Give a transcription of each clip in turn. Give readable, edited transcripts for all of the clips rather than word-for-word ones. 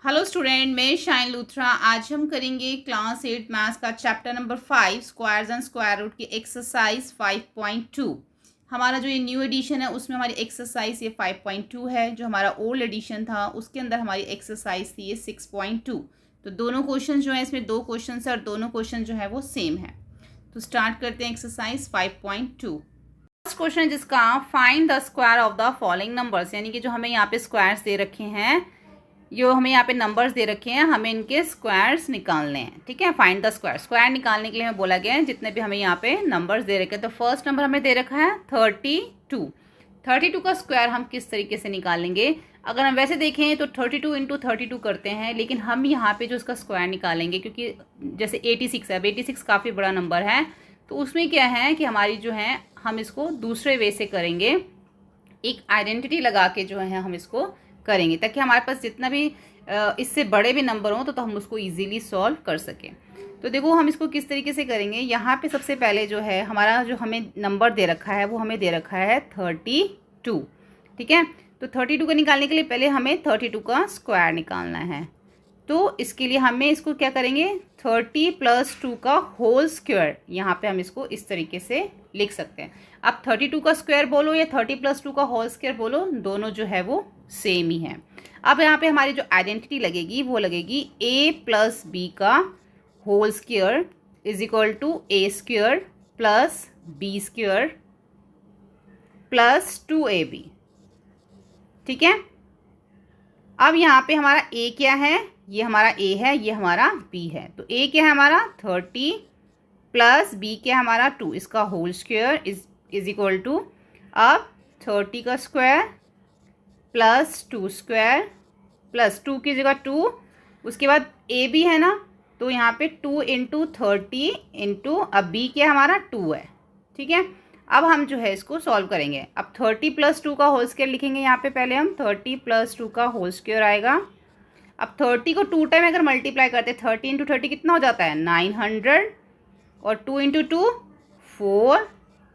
Hello student, मैं शाइन लूथरा। आज हम करेंगे क्लास 8 मैथ्स का chapter number 5 squares and square root की एक्सरसाइज 5.2। हमारा जो ये न्यू एडिशन है उसमें हमारी एक्सरसाइज ये 5.2 है। जो हमारा ओल्ड एडिशन था उसके अंदर हमारी एक्सरसाइज थी ये 6.2। तो दोनों क्वेश्चन जो है इसमें दो क्वेश्चन है और दोनों क्वेश्चन जो है वो सेम है। तो स्टार्ट करते हैं एक्सरसाइज 5.2। फर्स्ट क्वेश्चन है जिसका find the square of the following numbers, यानी कि जो हमें यहाँ पे स्क्वायर्स दे रखे हैं, जो हमें यहाँ पे नंबर्स दे रखे हैं, हमें इनके स्क्वायर्स निकालने हैं। ठीक है, फाइंड द स्क्वायर। स्क्वायर निकालने के लिए हमें बोला गया है जितने भी हमें यहाँ पे नंबर्स दे रखे हैं। तो फर्स्ट नंबर हमें दे रखा है 32। 32 का स्क्वायर हम किस तरीके से निकालेंगे? अगर हम वैसे देखें तो 32 इंटू 32 करते हैं, लेकिन हम यहाँ पे जो उसका स्क्वायर निकालेंगे, क्योंकि जैसे 86 है, अब 86 काफ़ी बड़ा नंबर है, तो उसमें क्या है कि हमारी जो है हम इसको दूसरे वे से करेंगे, एक आइडेंटिटी लगा के जो है हम इसको करेंगे, ताकि हमारे पास जितना भी इससे बड़े भी नंबर हों तो हम उसको इजीली सॉल्व कर सकें। तो देखो हम इसको किस तरीके से करेंगे। यहाँ पे सबसे पहले जो है हमारा जो हमें नंबर दे रखा है वो हमें दे रखा है 32। ठीक है, तो 32 को निकालने के लिए पहले हमें 32 का स्क्वायर निकालना है। तो इसके लिए हमें इसको क्या करेंगे, 30 + 2 का होल स्क्वायर, यहाँ पे हम इसको इस तरीके से लिख सकते हैं। अब 32 का स्क्वायर बोलो या 30 + 2 का होल स्क्वायर बोलो, दोनों जो है वो सेम ही है। अब यहाँ पे हमारी जो आइडेंटिटी लगेगी वो लगेगी a + b का whole square is equal to a² + b² + 2ab। ठीक है, अब यहाँ पे हमारा a क्या है, ये हमारा a है, ये हमारा b है। तो a क्या है हमारा 30 + b क्या है हमारा 2, इसका whole square is equal to, अब 30 का स्क्वायर + 2 स्क्वायर + 2 की जगह 2, उसके बाद a b है ना, तो यहाँ पे 2 × 30 इंटू, अब b क्या हमारा 2 है। ठीक है, अब हम जो है इसको सॉल्व करेंगे। अब 30 + 2 का होल स्क्वायर लिखेंगे, यहाँ पे पहले हम 30 + 2 का होल स्क्वायर आएगा। अब 30 को 2 टाइम अगर मल्टीप्लाई करते हैं, 30 × 30 कितना हो जाता है 900, और 2 × 2 4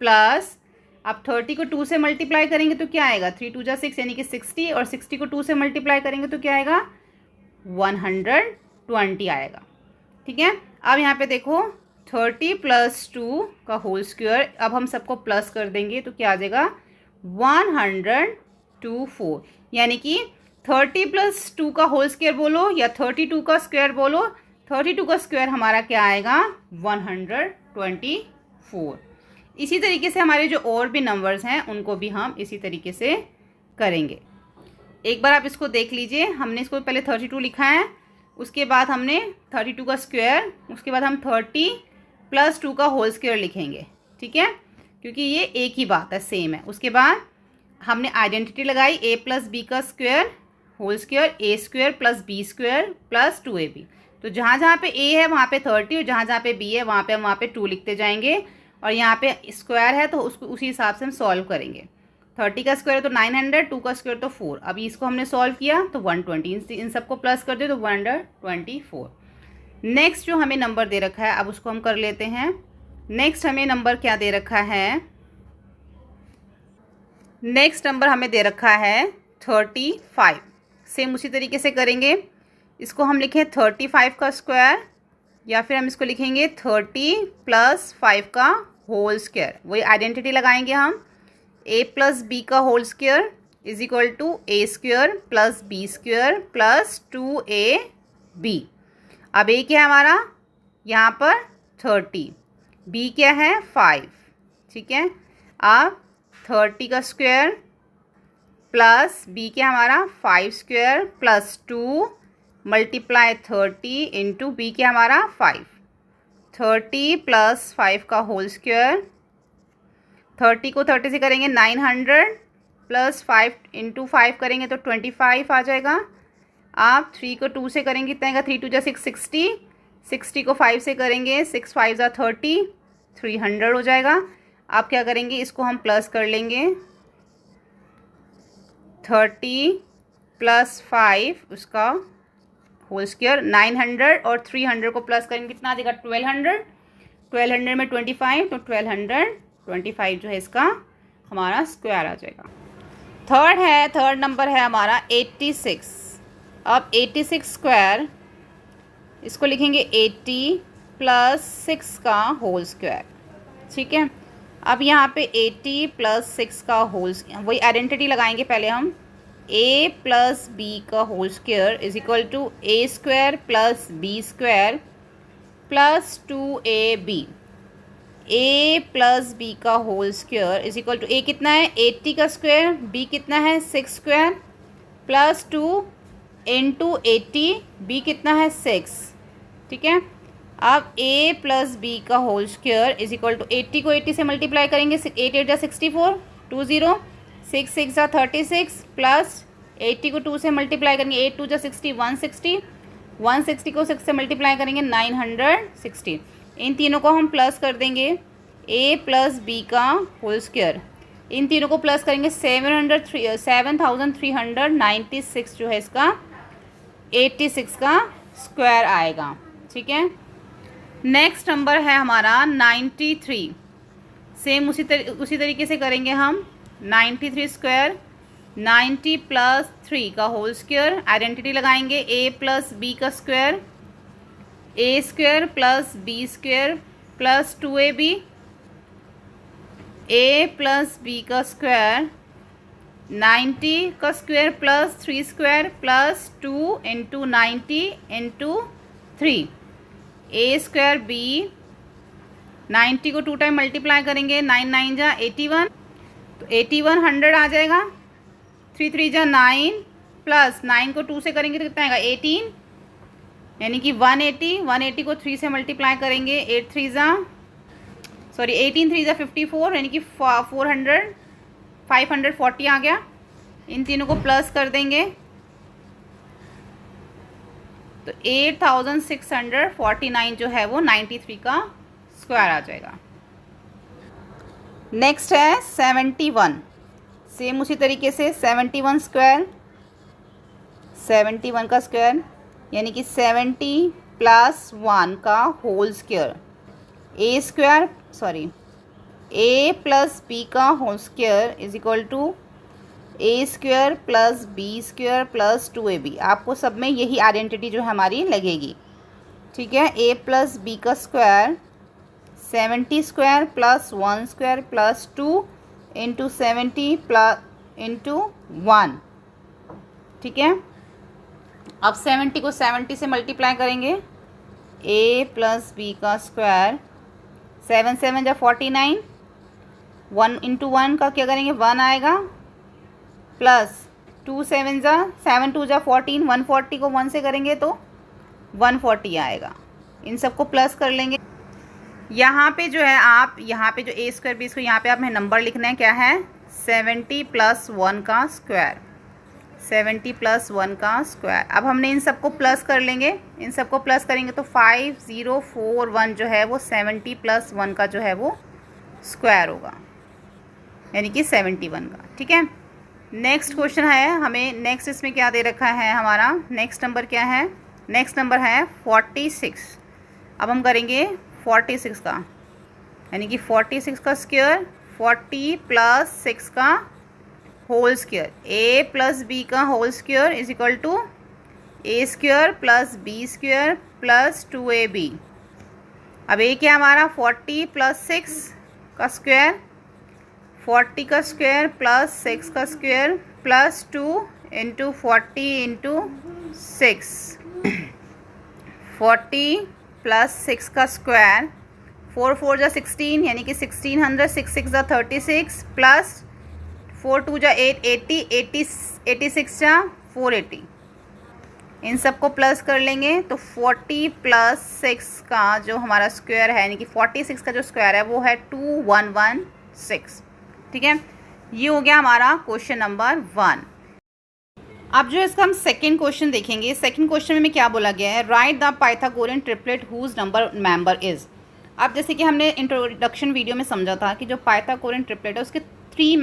प्लस, अब 30 को 2 से मल्टीप्लाई करेंगे तो क्या आएगा, 3 × 2 = 6 यानी कि 60, और 60 को 2 से मल्टीप्लाई करेंगे तो क्या आएगा 120 आएगा। ठीक है, अब यहाँ पे देखो 30 + 2 का होल स्क्वायर, अब हम सबको प्लस कर देंगे तो क्या आ जाएगा 124, यानी कि 30 + 2 का होल स्क्वायर बोलो या 32 का स्क्वायर बोलो, 32 का स्क्वायर हमारा क्या आएगा 124। इसी तरीके से हमारे जो और भी नंबर्स हैं उनको भी हम इसी तरीके से करेंगे। एक बार आप इसको देख लीजिए, हमने इसको पहले 32 लिखा है, उसके बाद हमने 32 का स्क्वायर, उसके बाद हम 30 + 2 का होल स्क्वायर लिखेंगे। ठीक है, क्योंकि ये एक ही बात है, सेम है। उसके बाद हमने आइडेंटिटी लगाई a + b का square whole square a² + b² + 2ab। तो जहाँ जहाँ पे a है वहाँ पे 30, और जहाँ जहाँ पे b है वहाँ पे 2 लिखते जाएंगे, और यहाँ पे स्क्वायर है तो उसको उसी हिसाब से हम सॉल्व करेंगे। 30 का स्क्वायर तो 900, 2 का स्क्वायर तो 4। अभी इसको हमने सॉल्व किया तो 120, इन सबको प्लस कर दे तो 124। नेक्स्ट जो हमें नंबर दे रखा है अब उसको हम कर लेते हैं। नेक्स्ट हमें नंबर क्या दे रखा है, नेक्स्ट नंबर हमें दे रखा है 35। सेम उसी तरीके से करेंगे, इसको हम लिखें 35 का स्क्वायर, या फिर हम इसको लिखेंगे 30 + 5 का होल स्क्वायर। वही आइडेंटिटी लगाएंगे हम, a + b का whole square is equal to a² + b² + 2ab। अब a क्या है हमारा यहाँ पर 30, b क्या है 5। ठीक है, अब 30 का स्क्वायर प्लस b क्या हमारा 5 स्क्वायर + 2 मल्टीप्लाई 30 इंटू b क्या हमारा 5, 30 + 5 का होल स्क्वायर, 30 को 30 से करेंगे 900 + 5 इंटू 5 करेंगे तो 25 आ जाएगा। आप 3 को 2 से करेंगे कितना आएगा, 3 × 2 = 6 60, 60 को 5 से करेंगे 6 × 5 = 30, 300 हो जाएगा। आप क्या करेंगे, इसको हम प्लस कर लेंगे, 30 + 5 उसका होल स्क्वायर 900, और 300 को प्लस करेंगे कितना आ जाएगा 1200, 1200 में 25 तो 1225 जो है इसका हमारा स्क्वायर आ जाएगा। थर्ड नंबर है हमारा 86। अब 86 स्क्वायर, इसको लिखेंगे 80 प्लस 6 का होल स्क्वायर। ठीक है, अब यहाँ पे 80 प्लस 6 का होल, वही आइडेंटिटी लगाएंगे पहले हम। a प्लस बी का whole square is equal to A square plus B square plus 2ab। a plus B का whole square is equal to a कितना है 80 का स्क्वायर, b कितना है 6 स्क्वायर प्लस 2 इंटू 80, b कितना है 6। ठीक है, अब a प्लस बी का whole square is equal to 80 को 80 से मल्टीप्लाई करेंगे, 8 8 जा 64, 20, 6 6 जा 36 प्लस 80 को 2 से मल्टीप्लाई करेंगे, 8 2 जा 60, 160, 160 को 6 से मल्टीप्लाई करेंगे 960। इन तीनों को हम प्लस कर देंगे, a प्लस बी का होल स्क्वायर, इन तीनों को प्लस करेंगे 7396 जो है इसका 86 का स्क्वायर आएगा। ठीक है, नेक्स्ट नंबर है हमारा 93। सेम उसी तरीके से करेंगे हम। 93 स्क्वायर, 90 प्लस 3 का होल स्क्वायर, आइडेंटिटी लगाएंगे a प्लस बी का square, a square plus B square plus 2ab, a plus B का स्क्वायर 90 का square plus 3 square plus 2 into 90 into 3, a square b, 90 को 2 टाइम मल्टीप्लाई करेंगे, 9 9 जा 81, तो 81 100 आ जाएगा, 3 3 जा 9 प्लस 9 को 2 से करेंगे तो कितना आएगा 18, यानी कि 180, 180 को 3 से मल्टीप्लाई करेंगे, 18 3 जा 54, यानी कि 540 आ गया। इन तीनों को प्लस कर देंगे तो 8649 जो है वो 93 का स्क्वायर आ जाएगा। नेक्स्ट है 71। सेम उसी तरीके से 71 स्क्वायर, 71 का स्क्वायर यानी कि 70 प्लस 1 का whole square, a plus B का whole square is equal to a square plus B square plus 2ab। आपको सब में यही आइडेंटिटी जो हमारी लगेगी। ठीक है, a प्लस बी का square 70 square plus 1 square plus 2 into 70 plus into 1। ठीक है, अब 70 को 70 से मल्टीप्लाई करेंगे, a प्लस बी का स्क्वायर 7 7 जा 49, 1 इंटू 1 का क्या करेंगे 1 आएगा, प्लस 2 7 जा 7 2 जा 14, 140 को 1 से करेंगे तो 140 आएगा। इन सबको प्लस कर लेंगे। यहाँ पे जो है आप यहाँ पे जो a स्क्वायर बी स्क्वायर यहाँ पे आपने नंबर लिखना है क्या है 70 प्लस 1 का स्क्वायर, 70 प्लस 1 का स्क्वायर। अब हमने इन सबको प्लस कर लेंगे, इन सबको प्लस करेंगे तो 5041 जो है वो 70 प्लस 1 का जो है वो स्क्वायर होगा, यानी कि 71 का। ठीक है, नेक्स्ट क्वेश्चन है हमें, नेक्स्ट इसमें क्या दे रखा है हमारा, नेक्स्ट नंबर क्या है, नेक्स्ट नंबर है 46। अब हम करेंगे 46 का, यानी कि 46 का स्क्वायर 40 प्लस 6 का whole square, a plus B का whole square is equal to a square plus B square plus 2ab। अब a क्या हमारा 40 प्लस 6 का स्क्वायर, 40 का स्क्वायर प्लस 6 का square plus 2 into 40 into 6, 40 plus 6 का स्क्वायर, 4 4 जा 16 यानी कि 1600, 6 6 जा 36 प्लस 4 2 जा 8 80, 86 जा 480। इन सबको प्लस कर लेंगे तो 40 प्लस 6 का जो हमारा स्क्वायर है, यानी कि 46 का जो स्क्वायर है वो है 2116। ठीक है, ये हो गया हमारा क्वेश्चन नंबर 1। अब जो इसका हम सेकंड क्वेश्चन देखेंगे। सेकंड क्वेश्चन में क्या बोला गया है, write the Pythagorean triplet whose number member is. अब जैसे कि हमने इंट्रोडक्शन वीडियो में समझा था कि जो पाइथागोरियन ट्रिपलेट है उसके 3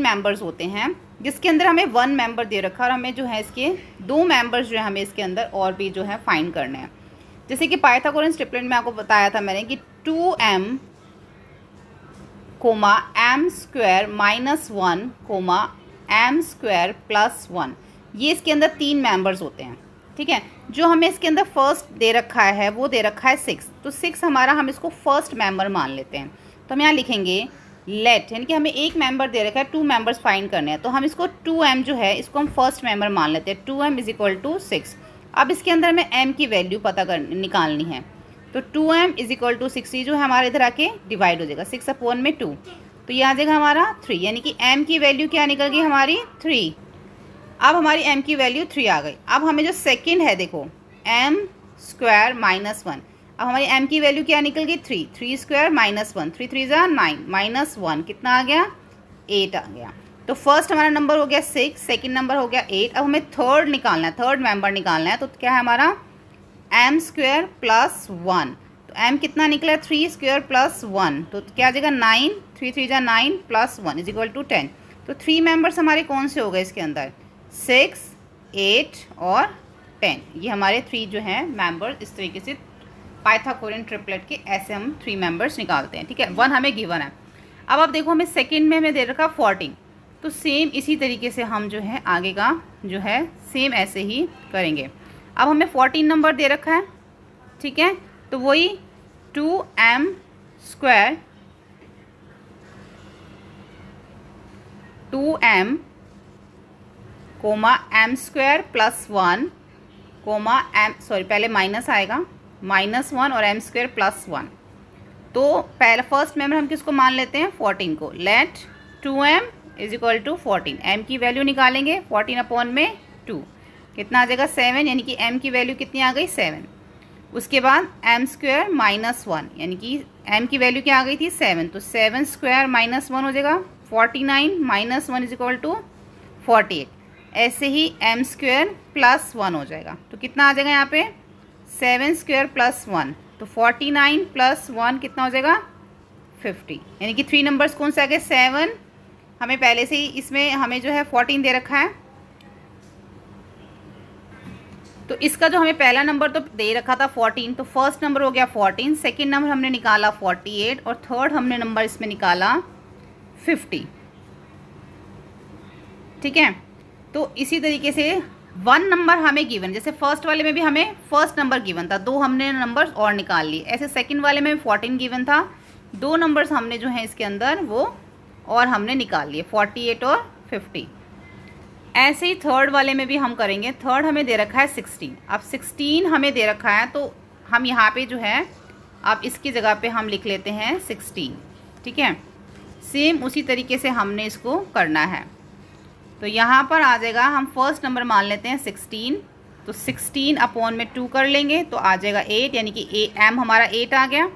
मेंबर्स होते हैं, जिसके अंदर हमें 1 मेंबर दे रखा है और हमें जो है इसके 2 मेंबर्स जो है हमें इसके अंदर और भी जो है फाइंड करने हैं। जैसे कि पाइथागोरियन ट्रिपलेट में आपको बताया था मैंने कि 2m m square minus 1 m square plus 1, ये इसके अंदर 3 मेंबर्स होते हैं, ठीक है। जो हमें इसके अंदर फर्स्ट दे रखा है वो दे रखा है 6, तो 6 हमारा, हम इसको फर्स्ट मेंबर मान लेते हैं। तो हम यहाँ लिखेंगे लेट, यानी कि हमें एक मेंबर दे रखा है, 2 मेंबर्स फाइंड करने हैं, तो हम इसको 2m जो है इसको हम फर्स्ट मेंबर मान लेते हैं। 2m is equal to 6। अब इसके अंदर हमें m की वैल्यू निकालनी है, तो 2m इज इक्वल टू 6 जो है हमारे इधर आके डिवाइड हो जाएगा 6 अपॉन में 2, तो ये आ जाएगा हमारा 3, यानी कि m की वैल्यू क्या निकल गई हमारी 3। अब हमारी m की वैल्यू 3 आ गई। अब हमें जो सेकंड है देखो m स्क्वायर माइनस 1, अब हमारी m की वैल्यू क्या निकल गई 3, 3 स्क्वायर माइनस 1, 3 3 जा 9 माइनस 1 कितना आ गया 8 आ गया। तो फर्स्ट हमारा नंबर हो गया 6, सेकंड नंबर हो गया 8। अब हमें थर्ड निकालना है, थर्ड मेंबर निकालना है, तो क्या है हमारा m स्क्वायर प्लस 1, तो m कितना निकला 3 स्क्वायर प्लस 1, तो क्या आ जाएगा 9, 3 3 जा 9 प्लस 1 इज इक्वल टू 10। तो 3 मेंबर्स हमारे कौन से हो गए इसके अंदर 6, 8 और 10, ये हमारे 3 जो हैं मेंबर्स। इस तरीके से पाइथागोरियन ट्रिपलेट के ऐसे हम 3 मेंबर्स निकालते हैं, ठीक है। 1 हमें गिवन है। अब आप देखो हमें सेकंड में हमें दे रखा 14, तो सेम इसी तरीके से हम जो है आगे का जो है सेम ऐसे ही करेंगे। अब हमें 14 नंबर दे रखा है, ठीक है, तो वही 2m square 2m comma m square plus 1 comma m, sorry पहले माइनस आएगा, -1 और m स्क्वायर प्लस 1। तो पहले फर्स्ट मेंबर हम किसको मान लेते हैं 14 को। Let 2m is equal to 14, m की वैल्यू निकालेंगे 14 अपॉन में 2 कितना आ जाएगा 7, यानी कि m की वैल्यू कितनी आ गई 7। उसके बाद m स्क्वायर माइनस 1, यानी कि m की वैल्यू क्या आ गई थी 7, तो 7 स्क्वायर माइनस 1 हो जाएगा 49 माइनस 1 इज इक्वल टू 48। ऐसे ही m स्क्वायर प्लस 1 हो जाएगा, तो कितना आ जाएगा यहाँ पे 7 स्क्वायर प्लस 1, तो 49 प्लस 1 कितना हो जाएगा 50, यानी कि 3 नंबर्स कौन से आ गए 7, हमें पहले से ही इसमें हमें जो है 14 दे रखा है, तो इसका जो हमें पहला नंबर तो दे रखा था 14, तो फर्स्ट नंबर हो गया 14, सेकंड नंबर हमने निकाला 48 और थर्ड हमने नंबर इसमें निकाला 50, ठीक है। तो इसी तरीके से 1 नंबर हमें गिवन, जैसे फर्स्ट वाले में भी हमें फर्स्ट नंबर गिवन था, 2 हमने नंबर्स और निकाल लिए, ऐसे सेकंड वाले में 14 गिवन था, 2 नंबर्स हमने जो है इसके अंदर वो और हमने निकाल लिए 48 और 50। ऐसे ही थर्ड वाले में भी हम करेंगे। थर्ड हमें दे रखा है 16, अब 16 हमें दे रखा है, तो हम यहाँ पे जो है अब इसकी जगह पे हम लिख लेते हैं 16, ठीक है। सेम उसी तरीके से हमने इसको करना है, तो यहाँ पर आ जाएगा हम फर्स्ट नंबर मान लेते हैं 16, तो 16 अपॉन में 2 कर लेंगे तो आ जाएगा 8, यानी कि m हमारा 8 आ गया।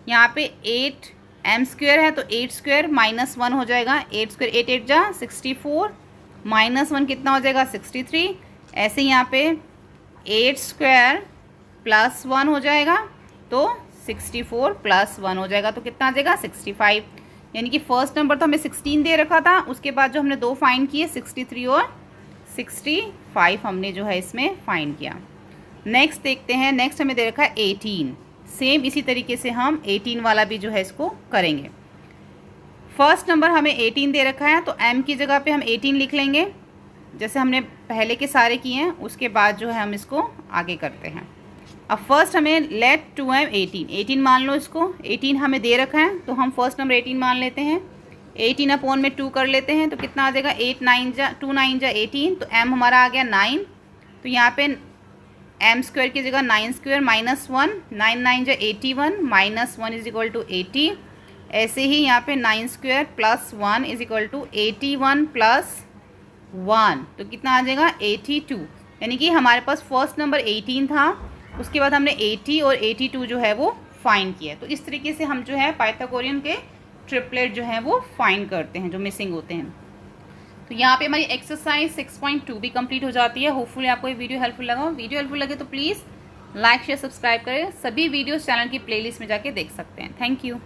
यहाँ पे 8 m स्क्वायर है तो 8 स्क्वायर माइनस 1 हो जाएगा, 8 स्क्वायर 8 8 जा 64 माइनस 1 कितना हो जाएगा 63। ऐसे यहाँ पे 8 स्क्वायर प्लस 1 हो जाएगा तो 64 प्लस 1 हो जाएगा, तो कितना आ जाएगा 65, यानी कि फर्स्ट नंबर तो हमें 16 दे रखा था, उसके बाद जो हमने 2 फाइंड किए 63 और 65 हमने जो है इसमें फाइंड किया। नेक्स्ट देखते हैं, नेक्स्ट हमें दे रखा है 18, सेम इसी तरीके से हम 18 वाला भी जो है इसको करेंगे। फर्स्ट नंबर हमें 18 दे रखा है, तो m की जगह पे हम 18 लिख लेंगे जैसे हमने पहले के सारे किए हैं, उसके बाद जो है हम इसको आगे करते हैं। अब फर्स्ट हमें लेट 2m 18 मान लो इसको, 18 हमें दे रखा है तो हम फर्स्ट नंबर 18 मान लेते हैं, 18 अपॉन में 2 कर लेते हैं तो कितना आ जाएगा 8 9 जा 2 9 जा 18, तो m हमारा आ गया 9, तो यहाँ पे m स्क्वायर की जगह 9 स्क्वायर माइनस 1, 9 9 जा 81 माइनस 1 इज इक्वल टू 80। ऐसे ही यहाँ पे 9 square plus 1 is equal to 81 plus 1, तो कितना आ जाएगा 82, यानी कि हमारे पास फर्स्ट नंबर 18 था, उसके बाद हमने 80 और 82 जो है वो फाइंड किया। तो इस तरीके से हम जो है पाइथागोरियन के ट्रिपलेट जो है वो फाइंड करते हैं जो मिसिंग होते हैं। तो यहाँ पे हमारी एक्सरसाइज 6.2 भी कंप्लीट हो जाती है। होपफुली आपको ये वीडियो हेल्पफुल लगा। वीडियो हेल्पफुल लगे तो प्लीज़ लाइक शेयर सब्सक्राइब करें। सभी वीडियोस चैनल की प्लेलिस्ट में जाके देख सकते हैं। Thank you.